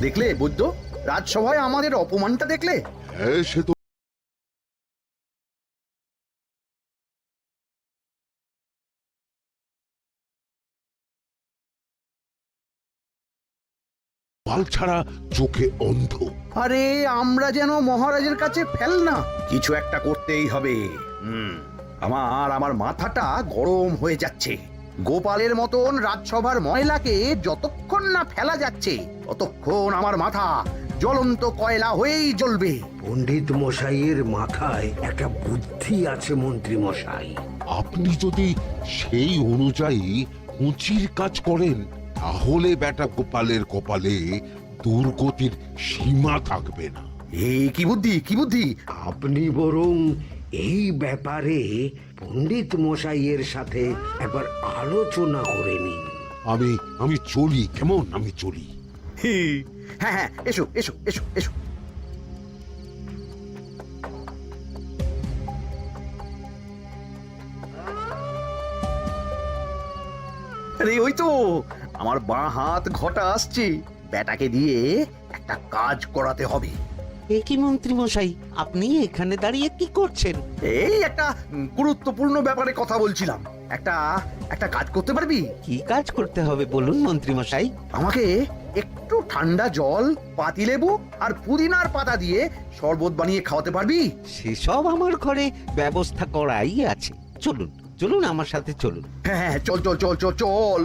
দেখলে বৈদ্য, রাজসভায় আমাদের অপমানটা দেখলে? হ্যাঁ, সে তো পাল ছাড়া চোখে অন্ধ। আরে আমরা যেন মহারাজের কাছে ফেল না, কিছু একটা করতেই হবে। আমার মাথাটা গরম হয়ে যাচ্ছে। গোপালের মতন রাজসভার ময়লাকে যতক্ষণ না ফেলা যাচ্ছে ততক্ষণ আমার মাথা জ্বলন্ত কয়লা হয়েই জ্বলবে। পণ্ডিত মশাইয়ের মাথায় একটা বুদ্ধি আছে মন্ত্রী মশাই। আপনি যদি সেই অনুযায়ী উঁচির কাজ করেন তাহলে বেটা গোপালের কপালে দুর্গতির সীমা থাকবে না। এই কি বুদ্ধি, কি বুদ্ধি? আপনি বরং এই ব্যাপারে পণ্ডিত মশাইয়ের সাথে একবার আলোচনা করে নিন। আমি চলি, কেমন? আমি চলি। হ্যাঁ হ্যাঁ, এসো এসো এসো এসো। আরে ওই তো আমার বাঁ হাত ঘটা আসছে, বেটাকে দিয়ে একটা কাজ করাতে হবে। এ কি মন্ত্রী মশাই, আপনি এখানে দাঁড়িয়ে কি করছেন? এই একটা গুরুত্বপূর্ণ ব্যাপারে কথা বলছিলাম। একটা একটা কাজ করতে পারবি? কি কাজ করতে হবে বলুন মন্ত্রী মশাই। আমাকে একটু ঠান্ডা জল, পাতিলেবু আর পুদিনার পাতা দিয়ে শরবত বানিয়ে খাওয়াতে পারবি? সেসব আমার ঘরে ব্যবস্থা করাই আছে। চলুন চলুন আমার সাথে চলুন। হ্যাঁ হ্যাঁ, চল চল চল চল চল।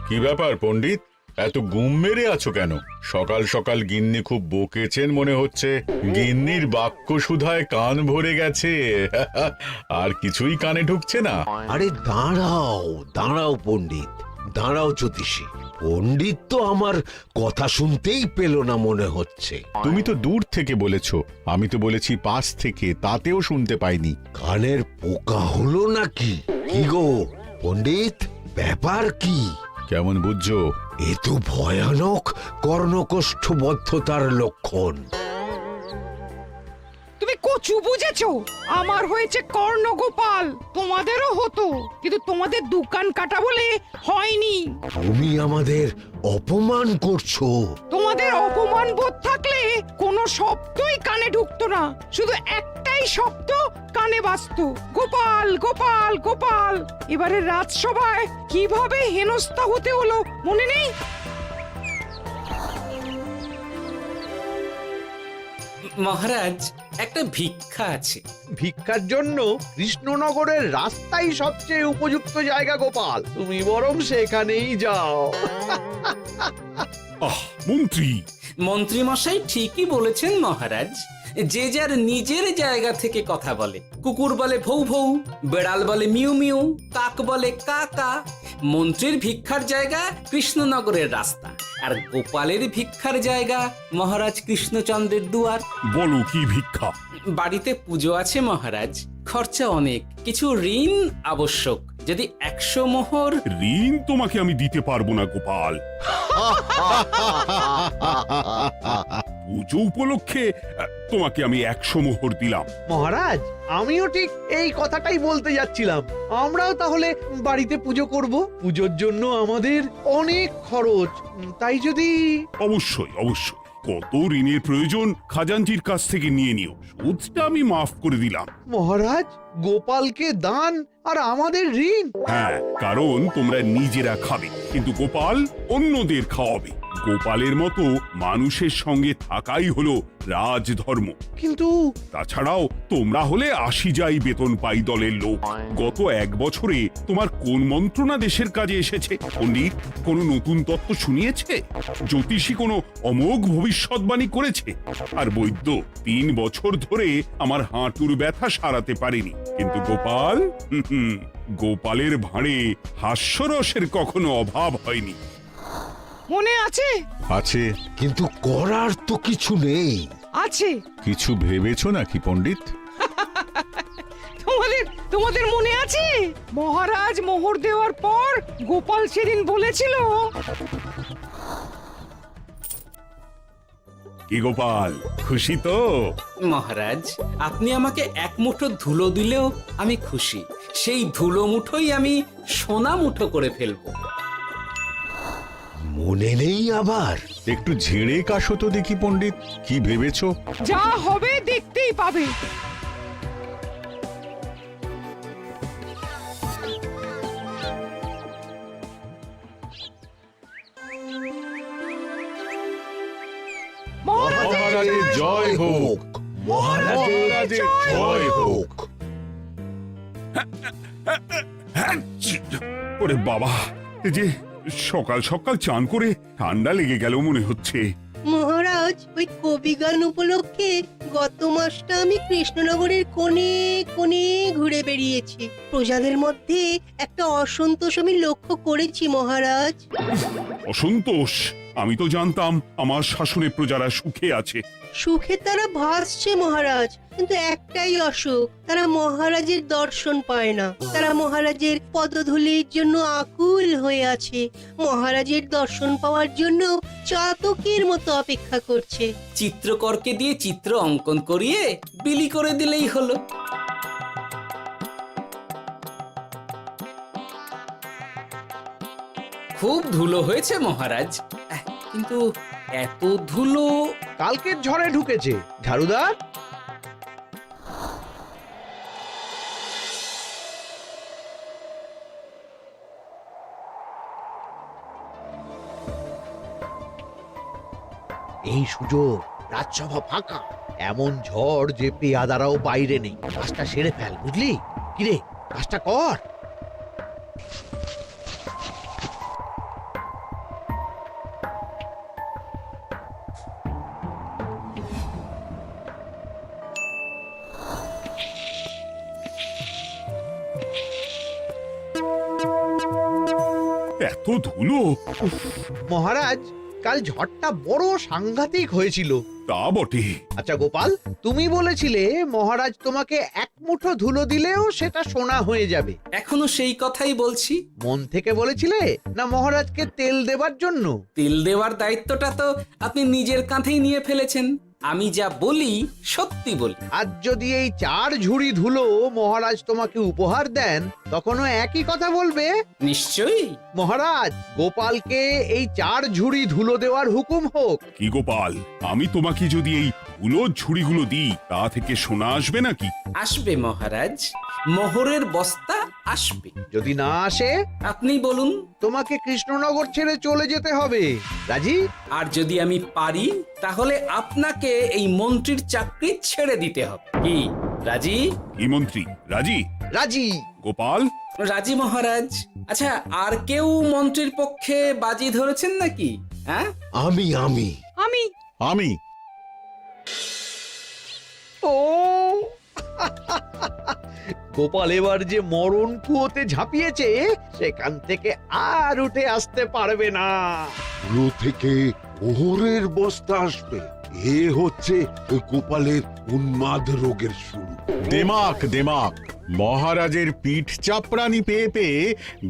কি ব্যাপার পণ্ডিত, এত গুম মেরে আছো কেন? সকাল সকাল গিন্নি খুব বকেছেন মনে হচ্ছে। গিন্নির বাক্য সুধায় কান ভরে গেছে, আর কিছুই কানে ঢুকছে না। আরে দাঁড়াও দাঁড়াও পণ্ডিত, দাঁড়াও জ্যোতিষী। পণ্ডিত তো আমার কথা শুনতেই পেল না মনে হচ্ছে। তুমি তো দূর থেকে বলেছ, আমি তো বলেছি পাশ থেকে, তাতেও শুনতে পাইনি। কানের পোকা হলো নাকি? কি গো পণ্ডিত, ব্যাপার কি? কেমন বুঝছো? এ তো ভয়ানক কর্ণকোষ্ঠবদ্ধতার লক্ষণ। তুমি কচু বুঝেছো? আমার হয়েছে কর্ণগোপাল, তোমাদেরও হতো, কিন্তু তোমাদের দোকান কাটা বলে হয়নি। তুমি আমাদের অপমান করছো। তোমাদের অপমান বোধ থাকলে কোনো শব্দই কানে ঢুকতো না, শুধু একটাই শব্দ কানে বাজতো, গোপাল গোপাল গোপাল। এবারে রাজসভায় কিভাবে হেনস্থা হতে হলো মনে নেই? মহারাজ, একটা ভিক্ষা আছে। ভিক্ষার জন্য কৃষ্ণনগরের রাস্তাই সবচেয়ে উপযুক্ত জায়গা গোপাল, তুমি বরং সেখানেই যাও। মন্ত্রী, মন্ত্রী মশাই ঠিকই বলেছেন মহারাজ। যে যার নিজের জায়গা থেকে কথা বলে। কুকুর বলে ভৌ ভৌ, বেড়াল বলে মিউ মিউ, কাক বলে কা কা। মন্ত্রীর ভিক্ষার জায়গা কৃষ্ণনগরের রাস্তা, আর গোপালের ভিক্ষার জায়গা মহারাজ কৃষ্ণচন্দ্রের দুয়ার। বলো কি ভিক্ষা? বাড়িতে পুজো আছে মহারাজ, খরচা অনেক, কিছু ঋণ আবশ্যক। যদি 100 মোহর। ঋণ তোমাকে আমি দিতে পারবো না গোপাল। পুজো উপলক্ষে তোমাকে আমি 100 মোহর দিলাম। মহারাজ, আমিও ঠিক এই কথাটাই বলতে যাচ্ছিলাম। আমরাও তাহলে বাড়িতে পুজো করব। পুজোর জন্য আমাদের অনেক খরচ, তাই যদি... অবশ্যই অবশ্যই, কত ঋণের প্রয়োজন খাজাঞ্চির কাছ থেকে নিয়ে নিও, সুদটা আমি মাফ করে দিলাম। মহারাজ, গোপালকে দান আর আমাদের ঋণ? হ্যাঁ, কারণ তোমরা নিজেরা খাবে, কিন্তু গোপাল অন্যদের খাওয়াবে। গোপালের মতো মানুষের সঙ্গে থাকাই হলো রাজধর্ম। কিন্তু তাছাড়াও তোমরা হলে 80 যাই বেতন পাই দলের লোক। গত 1 বছরে তোমার কোন মন্ত্রণা দেশের কাজে এসেছে? পণ্ডিত কোনো নতুন তত্ত্ব শুনিয়েছে? জ্যোতিষী কোনো অমোঘ ভবিষ্যৎবাণী করেছে? আর বৈদ্য 3 বছর ধরে আমার হাঁটুর ব্যথা সারাতে পারেনি। কিন্তু গোপাল, গোপালের ভাঁড়ে হাস্যরসের কখনো অভাব হয়নি। মনে আছে? আছে, কিন্তু করার তো কিছু নেই। আছে। কিছু ভেবেছো নাকি পণ্ডিত? তোমাদের মনে আছে মহারাজ মোহর দেওয়ার পর গোপাল সেদিন বলেছিল, কি গোপাল, খুশি তো? মহারাজ, আপনি আমাকে এক মুঠো ধুলো দিলেও আমি খুশি। সেই ধুলো মুঠোই আমি সোনা মুঠো করে ফেলবো। মনে নেই আবার? একটু ঝেড়ে কাশো তো দেখি পণ্ডিত, কি ভেবেছো? যা হবে দেখতেই পাবে। মহারাজের জয় হোক, মহারাজের জয় হোক। ওরে বাবা, এই যে সকাল সকাল চান করে ঠান্ডা লেগে গেল মনে হচ্ছে। মহারাজ, ওই কবি গান উপলক্ষে গত মাসটা আমি কৃষ্ণনগরের কোণে কোণে ঘুরে বেরিয়েছি। প্রজাদের মধ্যে একটা অসন্তোষ আমি লক্ষ্য করেছি মহারাজ। অসন্তোষ? আমি তো জানতাম আমার শাসনে প্রজারা সুখে আছে। সুখে তারা ভাসছে মহারাজ, কিন্তু একটাই অসুখ, তারা মহারাজের দর্শন পায় না। তারা মহারাজের পদধূলির জন্য আকুল হয়ে আছে, মহারাজের দর্শন পাওয়ার জন্য চাতকের মতো অপেক্ষা করছে। চিত্রকরকে দিয়ে চিত্র অঙ্কন করিয়ে বিলি করে দিলেই হলো। খুব ধুলো হয়েছে মহারাজ, কিন্তু এত ধুলো। কালকের ঝড়ে ঢুকেছে। ঝাড়ুদার, এই সুযোগ, রাজসভা ফাঁকা, এমন ঝড় যে পেয়াদারাও বাইরে নেই। কাজটা সেরে ফেল, বুঝলি? কিরে, কাজটা কর। এত ধুলো! মহারাজ, কাল ঝড়টা বড় সাংঘাতিক হয়েছিল। তা বটে। আচ্ছা গোপাল, তুমি বলেছিলে মহারাজ তোমাকে এক মুঠো ধুলো দিলেও সেটা সোনা হয়ে যাবে। এখনো সেই কথাই বলছি। মন থেকে বলেছিলে না মহারাজকে তেল দেবার জন্য? তেল দেওয়ার দায়িত্বটা তো আপনি নিজের কাঁধেই নিয়ে ফেলেছেন। আমি যা বলি সত্যি বলি। আজ যদি এই 4 ঝুড়ি ধুলো মহারাজ তোমাকে উপহার দেন, তখনও একই কথা বলবে? নিশ্চয়ই। মহারাজ, গোপালকে এই 4 ঝুড়ি ধুলো দেওয়ার হুকুম হোক। কি গোপাল, আমি তোমাকে যদি এই ধুলোর ঝুড়িগুলো দিই, তা থেকে সোনা আসবে নাকি? আসবে মহারাজ, মোহরের বস্তা আসবে। যদি না আসে, আপনি বলুন। তোমাকে কৃষ্ণনগর ছেড়ে চলে যেতে হবে। রাজি? আর যদি আমি পারি, তাহলে আপনাকে এই মন্ত্রীর চাকরি ছেড়ে দিতে হবে। কি রাজি? কি মন্ত্রী, রাজি? রাজি। গোপাল? রাজি মহারাজ। আচ্ছা, আর কেউ মন্ত্রীর পক্ষে বাজি ধরেছেন নাকি? হ্যাঁ, আমি আমি আমি আমি। ও গোপাল এবার যে মরণ কুয়োতে ঝাঁপিয়েছে, সেখান থেকে আর উঠে আসতে পারবে না। পুরো থেকে মোহরের বস্তা আসবে। এ হচ্ছে গোপালের উন্মাদ রোগের শুরু। দেমাক দেমাক, মহারাজের পিঠ চাপড়ানি পেয়ে পেয়ে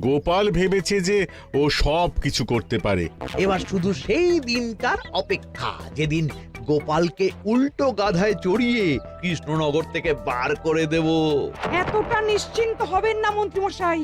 গোপাল ভেবেছে যে ও সব কিছু করতে পারে। এবার শুধু সেই দিনটার অপেক্ষা, যেদিন গোপালকে উল্টো গাধায় চড়িয়ে কৃষ্ণনগর থেকে বার করে দেব। এতটা নিশ্চিন্ত হবেন না মন্ত্রী মশাই।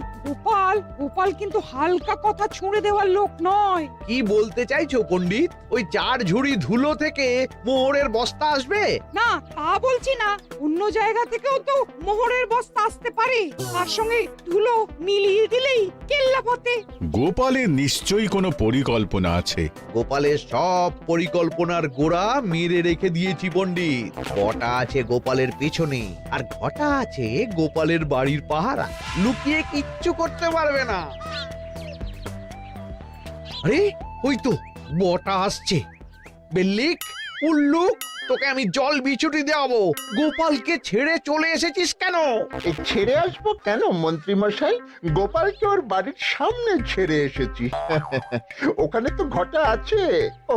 গোপাল কিন্তু হালকা কথা ছুঁড়ে দেওয়ার লোক নয়। কি বলতে চাইছো পণ্ডিত? ওই 4 ঝুড়ি ধুলো থেকে মোহরের বস্তা আসবে? না, তা বলছি না। অন্য জায়গা থেকেও তো মোহরের বস্তা আসতে পারে। তার সঙ্গে ধুলো মিলিয়ে দিলেই কেল্লা ফতে। গোপালের নিশ্চয়ই কোনো পরিকল্পনা আছে। গোপালের সব পরিকল্পনার গোড়া মেরে রেখে দিয়েছি পণ্ডিত। ঘটা আছে গোপালের পেছনে, আর ঘটা আছে গোপালের বাড়ির পাহারা। লুকিয়ে কিচ্ছু করতে পারবে না। আরে ওই তো বটা আসছে। বেল্লিক, উল্লুক, তোকে আমি জল বিছুটি দেওয়াবো। গোপালকে ছেড়ে চলে এসেছিস কেন? এই ছেড়ে আসবো কেন মন্ত্রী মশাই? গোপালকে ওর বাড়ির সামনে ছেড়ে এসেছি। ওখানে তো ঘটা আছে। ও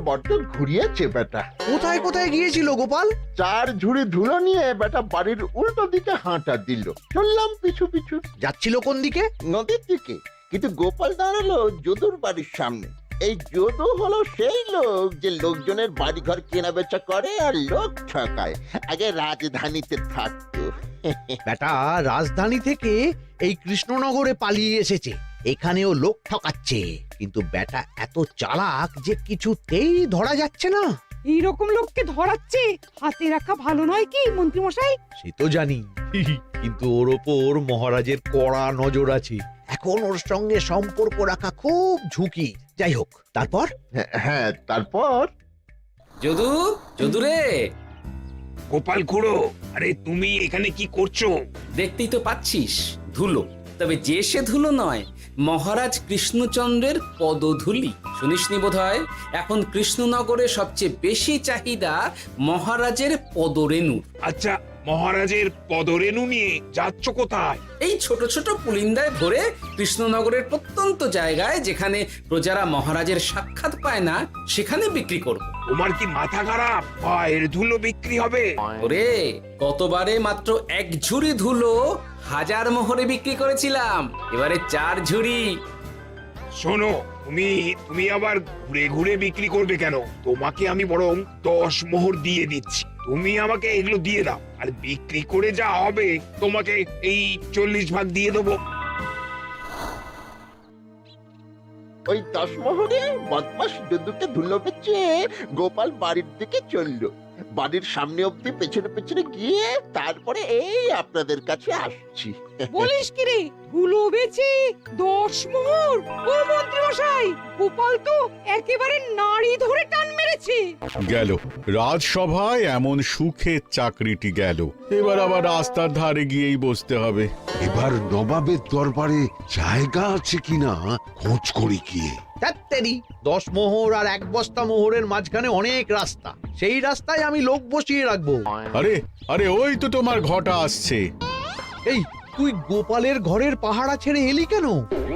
বড্ড ঘুরিয়েছে বেটা। কোথায় কোথায় গিয়েছিল গোপাল? 4 ঝুড়ি ধুলো নিয়ে বেটা বাড়ির উল্টো দিকে হাঁটা দিল। চললাম পিছু পিছু যাচ্ছিল কোন দিকে? নদীর দিকে, কিন্তু গোপাল দাঁড়ালো যদুর বাড়ির সামনে। এই যদু হলো সেই লোক যে লোকজনের বাড়িঘর কেনা বেচা করে আর লোক ঠকায়। আগে রাজধানীতে থাকতো। বেটা রাজধানী থেকে এই কৃষ্ণনগরে পালিয়ে এসেছে, এখানেও লোক ঠকাচ্ছে। কিন্তু বেটা এত চালাক যে কিছুতেই ধরা যাচ্ছে না। এইরকম লোককে ধরাচ্ছে হাতে রাখা ভালো নয় কি মন্ত্রী মশাই? সে তো জানি, কিন্তু ওর ওপর মহারাজের কড়া নজর আছে। এখন ওর সঙ্গে সম্পর্ক রাখা খুব ঝুঁকি। যাই হোক, তারপর? হ্যাঁ তারপর যদু, যদু রে, গোপাল খুড়ো, আরে তুমি এখানে কি করছো? দেখতেই তো পাচ্ছিস ধুলো। তবে যে সে ধুলো নয়, মহারাজ কৃষ্ণচন্দ্রের পদধূলি। শুনিসনি বোধহয় এখন কৃষ্ণনগরে সবচেয়ে বেশি চাহিদা মহারাজের পদরেণু। আচ্ছা, মহারাজের পদরেণু নিয়ে যাচ্ছ কোথায়? এই ছোট ছোট পুলিন্দায় ভরে কৃষ্ণনগরের প্রত্যন্ত জায়গায় যেখানে প্রজারা মহারাজের সাক্ষাৎ পায় না সেখানে বিক্রি করব। তোমার কি মাথা খারাপ? পায়ের ধুলো বিক্রি হবে? ওরে, গতবারে মাত্র 1 ঝুড়ি ধুলো 1000 মোহরে বিক্রি করেছিলাম, এবারে 4 ঝুড়ি। শোনো, তুমি আবার ঘুরে ঘুরে বিক্রি করবে কেন? তোমাকে আমি বরং 10 মোহর দিয়ে দিচ্ছি। তুমি আমাকে এগুলো দিয়ে দাও, আর বিক্রি করে যা হবে তোমাকে এই 40 ভাগ দিয়ে দেবো। ওই 10 মোহরে বদমাস যদুকে ধুলো বেচে গোপাল বাড়ির দিকে চললো। বাড়ির সামনে অব্দি পেছনে পেছনে গিয়ে তারপরে এই আপনাদের কাছে আসছি। বলিস কি রে, ধুলো বেচে 10 মোহর? ও মন্ত্রী মশাই, গোপাল তো একেবারে নাড়ি ধরে টান মেরেছে। গেল রাজসভায় এমন সুখের চাকরিটি গেল, এবার আবার রাস্তার ধারে গিয়েই বসতে হবে। এবার নবাবের দরবারে জায়গা আছে কিনা খোঁজ করি গিয়ে। তাত্তেরি 10 মোহর আর 1 বস্তা মোহরের মাঝখানে অনেক রাস্তা, সেই রাস্তায় আমি লোক বসিয়ে রাখবো। আরে আরে, ওই তো তোমার ঘটা আসছে। এই তুই গোপালের ঘরের পাহারা ছেড়ে এলি কেন?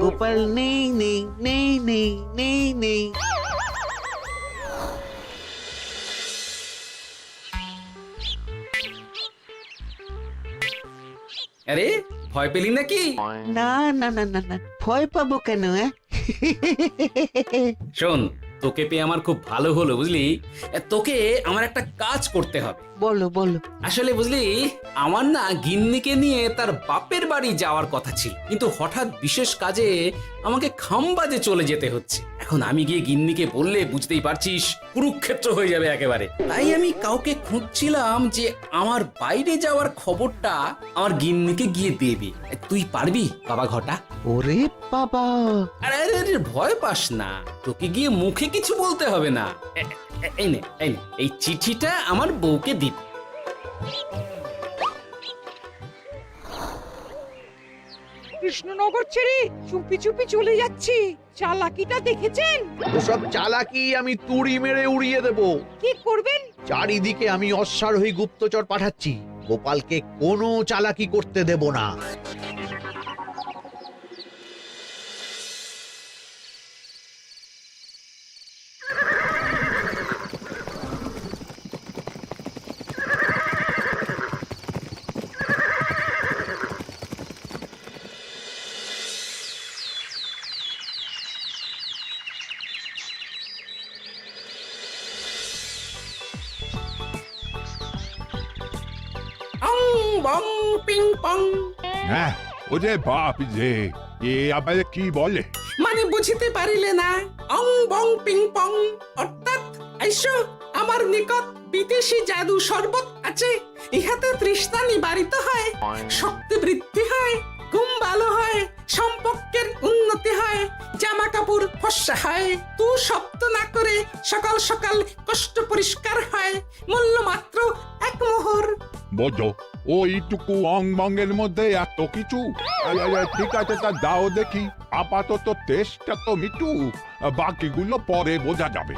গোপাল নেই নেই নেই নেই নেই নেই। আরে, ভয় পেলি নাকি? না না না না না, ভয় পাবো কেন? শোন, তোকে পেয়ে আমার খুব ভালো হলো বুঝলি। তোকে আমার একটা কাজ করতে হবে। বলো বলো। আসলে বুঝলি, আমার না গিন্নিকে নিয়ে তার বাপের বাড়ি যাওয়ার কথা ছিল, কিন্তু হঠাৎ বিশেষ কাজে আমাকে খামবাজে চলে যেতে হচ্ছে। এখন আমি গিয়ে গিন্নিকে বললে বুঝতেই পারছিস কুরুক্ষেত্র হয়ে যাবে একেবারে। তাই আমি কাউকে খুঁজছিলাম যে আমার বাইরে যাওয়ার খবরটা আমার গিন্নিকে গিয়ে দেবে। তুই পারবি বাবা ঘটা? ওরে বাবা, আরে আরে আরে, ভয় পাস না, তোকে গিয়ে মুখে কিছু বলতে হবে না। এই নে, এই চিঠিটা আমার বউকে দিবি। কৃষ্ণনগর ছেড়ে চুপি চুপি চলে যাচ্ছি, চালাকিটা দেখেছেন? ওসব চালাকি আমি তুড়ি মেরে উড়িয়ে দেব। কি করবেন? চারিদিকে আমি অশ্বারোহী গুপ্তচর পাঠাচ্ছি, গোপালকে কোনো চালাকি করতে দেব না। অং বং পিং পং। হ্যাঁ, ওরে বাপ রে, এ আবার কি বলে? মানে বুঝিতে পারিলে না? অং বং পিং পং অর্থাৎ আইসো আমার নিকট বিদেশি জাদু শরবত আছে। ইহাতে তৃষ্ণা নিবারিত হয়, শক্তি বৃদ্ধি হয়, ঘুম ভালো হয়, সম্পর্কের উন্নতি হয়, জামা কাপড় ফর্সা হয়, তু শব্দ না করে সকাল সকাল কষ্ট পরিষ্কার হয়, মূল্য মাত্র 1 মোহর। বোঝো, ওইটুকু অং বঙ্গের মধ্যে এত কিছু? ঠিক আছে, তা দাও দেখি। আপাতত টেস্টটা তো মিটু, বাকিগুলো পরে বোঝা যাবে।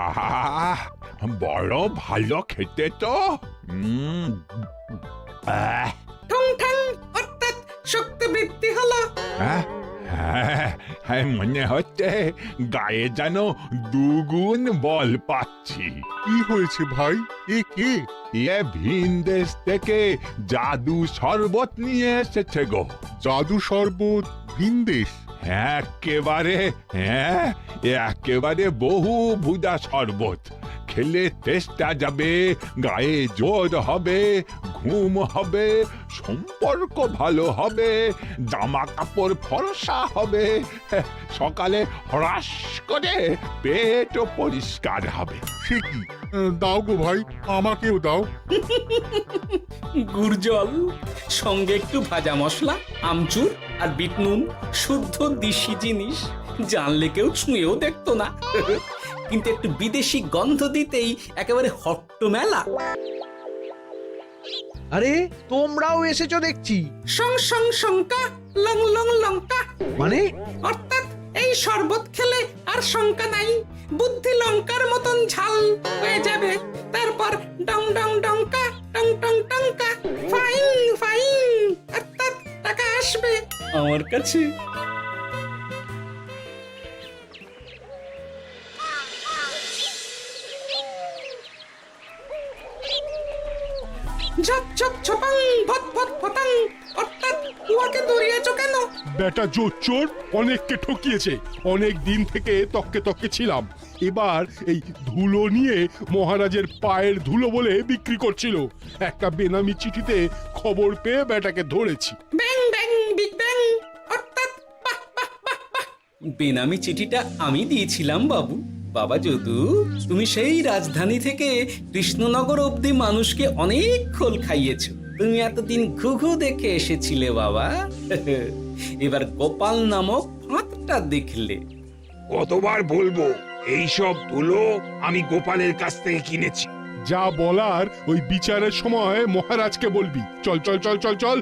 আহ বড় ভালো খেতে তো আহ, ঠং ঠং অর্থাৎ শক্তি বৃদ্ধি হলো। হ্যাঁ, হ্যাঁ, মনে হচ্ছে গায়ে যেন দুগুণ বল পাচ্ছি। কি হয়েছে ভাই? এ কে? এ ভিন দেশ থেকে জাদু শরবত নিয়ে এসেছে গো। জাদু শরবত? ভিনদেশ? একেবারে, হ্যাঁ, একেবারে বহু ভুজা শরবত। খেলে তেষ্টা যাবে, গায়ে জোর হবে, ঘুম হবে, সম্পর্ক ভালো হবে, জামা কাপড় ফর্সা হবে, সকালে হ্রাস করে পেটও পরিষ্কার হবে। সে কি? দাও গো ভাই, আমাকেও দাও। গুড় জল, সঙ্গে একটু ভাজা মশলা, আমচুর আর বিট নুন, শুদ্ধ দেশি জিনিস। জানলে কেউ ছুঁয়েও দেখতো না, কিন্তু একটু বিদেশি গন্ধ দিতেই একেবারে হট্ট মেলা। আরে তোমরাও এসেছো দেখছি। সং সং শঙ্কা, লং লং লঙ্কা। মানে? অর্থাৎ এই শরবত খেলে আর শঙ্কা নাই, বুদ্ধি লঙ্কার মতন ঝাল হয়ে যাবে। তারপর ডং ডং ডঙ্কা, টং টং টঙ্কা, ফাইন ফাইন, অর্থাৎ টাকা আসবে আমার কাছে। ঝপ ঝপ ছপাং, ভট ভট ফটাং। অর্থাৎ উহাকে দৌড়িয়েছ কেন? বেটা জোচ্চোর অনেককে ঠকিয়েছে। অনেক দিন থেকে তককে তককে ছিলাম। এবার এই ধুলো নিয়ে মহারাজের পায়ের ধুলো বলে বিক্রি করছিল। একটা বেনামি চিঠিতে খবর পেয়ে বেটাকে ধরেছি। ব্যাং ব্যাং বিগ ব্যাং। অর্থাৎ বাহ বাহ বাহ বাহ। বেনামি চিঠিটা আমি দিয়েছিলাম বাবু। বাবা যদু, তুমি সেই রাজধানী থেকে কৃষ্ণনগর অবধি মানুষকে অনেক খোল খাইয়েছো। তুমি এতদিন ঘুঘু দেখে এসেছিলে বাবা, এবার গোপাল নামক ফাঁদটা দেখলে। কতবার বলবো, এইসব ধুলো আমি গোপালের কাছ থেকে কিনেছি। যা বলার ওই বিচারের সময় মহারাজকে বলবি। চল চল চল চল চল।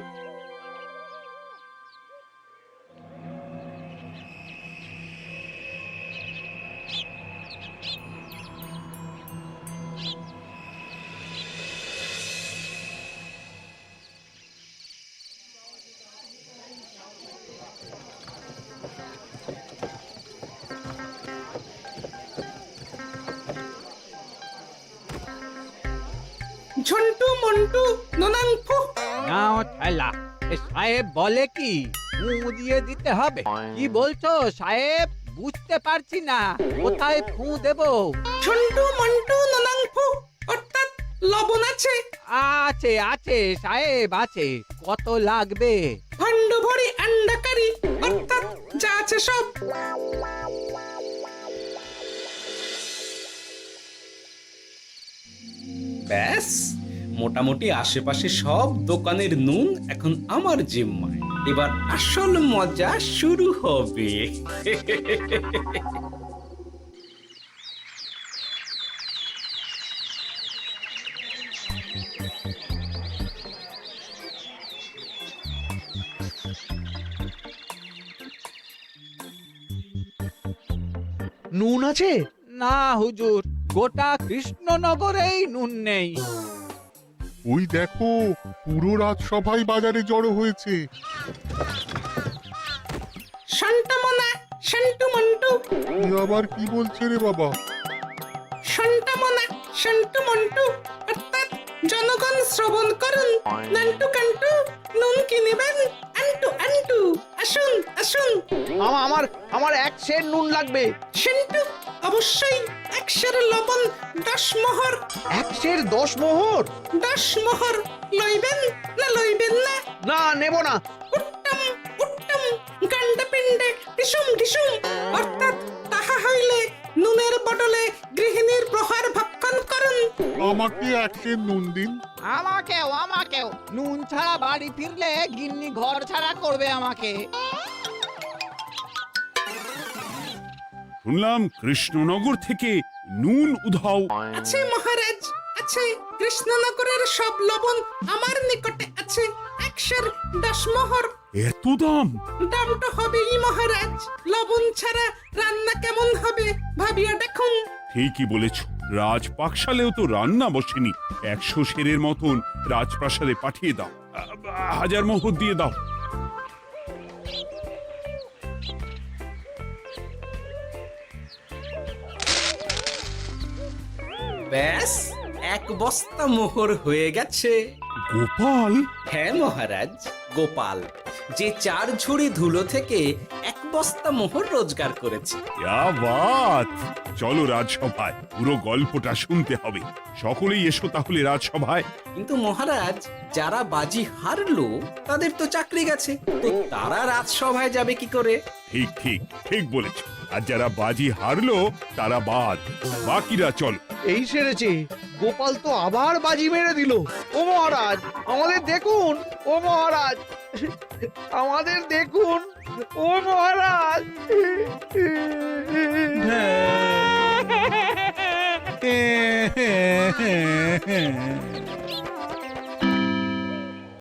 ঝন্টু মন্টু ননাংফু। নাও ঠেলা। সাহেব বলে কি ফু দিয়ে দিতে হবে? কি বলছো সাহেব? বুঝতে পারছি না, কোথায় ফু দেব? ঝন্টু মন্টু ননাংফু। অর্থাৎ লবণ আছে? আছে আছে সাহেব আছে। কত লাগবে? ভান্ড ভরি আন্ডাকারি। অর্থাৎ যা আছে সব। ব্যাস, মোটামুটি আশেপাশে সব দোকানের নুন এখন আমার জিম্মায়। এবার আসল মজা শুরু হবে। নুন আছে? না হুজুর, গোটা কৃষ্ণনগরেই নুন নেই। ওই দেখো, পুরো রাজসভাই বাজারে জড়ো হয়েছে। শান্তামনা, শান্টু মন্টু। এ আবার কি বলছে রে বাবা? শান্তামনা, শান্টু মন্টু। অর্থাৎ জনগণ শ্রবণ করুন। নান্টু কান্টু, নুন কিনিবেন আন্টু আন্টু। আসুন আসুন। আমার আমার এক সের নুন লাগবে। শান্টু, অবশ্যই 100 লবণ 10 মোহর। এক সের 10 মোহর? 10 মোহর লইবেন না লইবেন না? না, নেব না। উত্তম উত্তম, গান্ডা পিণ্ডে ঢিসুম ঢিসুম। অর্থাৎ তাহা হইলে নুনের বদলে গৃহিণীর প্রহার ভক্ষণ করুন। আমাকে এক সের নুন দিন। আমাকেও আমাকেও। নুন ছাড়া বাড়ি ফিরলে গিন্নি ঘর ছাড়া করবে আমাকে। শুনলাম কৃষ্ণনগর থেকে নুন উধাও। আছে মহারাজ, আছে। কৃষ্ণনগরের সব লবণ আমার নিকটে আছে। 110 মোহর। এত দাম? দাম তো হবেই মহারাজ। লবণ ছাড়া রান্না কেমন হবে ভাবিয়া দেখুন। ঠিকই বলেছ, রাজপাকশালেও তো রান্না বসেনি। 100 সেরের মতন রাজপ্রাসাদে পাঠিয়ে দাও। 1000 মোহর দিয়ে দাও। ব্যাস 1 বস্তা মোহর হয়ে গেছে। গোপাল, হ্যাঁ মহারাজ, গোপাল যে 4 ঝুড়ি ধুলো থেকে 1 বস্তা মোহর রোজগার করেছে। ইয়া বাত! চলো রাজসভায়, পুরো গল্পটা শুনতে হবে। সকলেই এসো তাহলে রাজসভায়। কিন্তু মহারাজ, যারা বাজি হারলো তাদের তো চাকরি গেছে, তো তারা রাজসভায় যাবে কি করে? ঠিক ঠিক ঠিক বলেছ। আর যারা বাজি হারলো তারা বাদ, বাকিরা চলো। এই সেরেছে, গোপাল তো আবার বাজি মেরে দিল। ও মহারাজ, আমাদের দেখুন। ও মহারাজ, আমাদের দেখুন। ও মহারাজ। হ্যাঁ